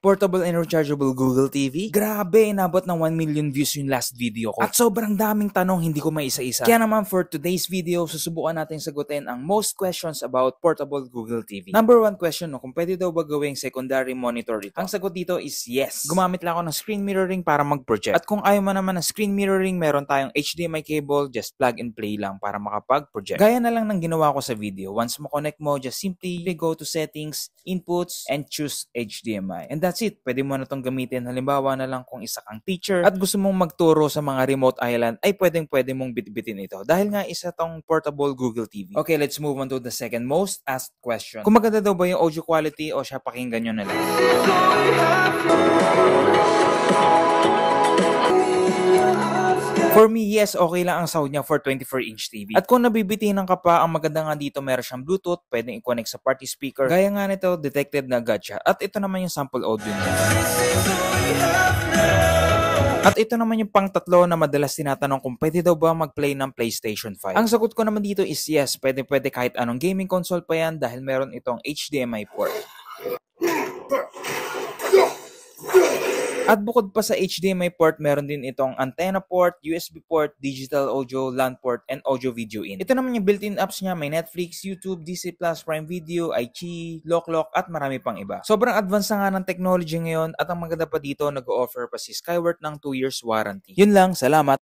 Portable and rechargeable Google TV? Grabe, inabot ng 1 million views yung last video ko. At sobrang daming tanong, hindi ko maisa-isa. Kaya naman for today's video, susubukan natin sagutin ang most questions about portable Google TV. Number 1 question, kung pwede daw ba gawing secondary monitor ito? Ang sagot dito is yes. Gumamit lang ako ng screen mirroring para mag-project. At kung ayaw mo naman ng screen mirroring, meron tayong HDMI cable, just plug and play lang para makapag-project. Gaya na lang ng ginawa ko sa video. Once mo-connect mo, just simply go to settings, inputs, and choose HDMI. And that's it. Pwede mo na itong gamitin. Halimbawa na lang kung isa kang teacher at gusto mong magturo sa mga remote island, ay pwede mong bitbitin ito. Dahil nga isa tong portable Google TV. Okay, let's move on to the second most asked question. Kung maganda daw ba yung audio quality o siya pakinggan nyo na lang. For me, yes, okay lang ang sound niya for 24-inch TV. At kung nabibitinan ka pa, ang maganda nga dito, meron siyang Bluetooth, pwedeng i-connect sa party speaker. Gaya nga nito, detected na agad siya. At ito naman yung sample audio niya. At ito naman yung pang-tatlo na madalas tinatanong kung pwede daw ba mag-play ng PlayStation 5. Ang sagot ko naman dito is yes, pwede kahit anong gaming console pa yan dahil meron itong HDMI port. At bukod pa sa HDMI port, meron din itong antenna port, USB port, digital audio, LAN port, and audio video in. Ito naman yung built-in apps niya, may Netflix, YouTube, Disney+, Prime Video, iQIYI, Loklok, at marami pang iba. Sobrang advanced na nga ng technology ngayon at ang maganda pa dito, nag-o-offer pa si Skyworth ng 2 years warranty. Yun lang, salamat!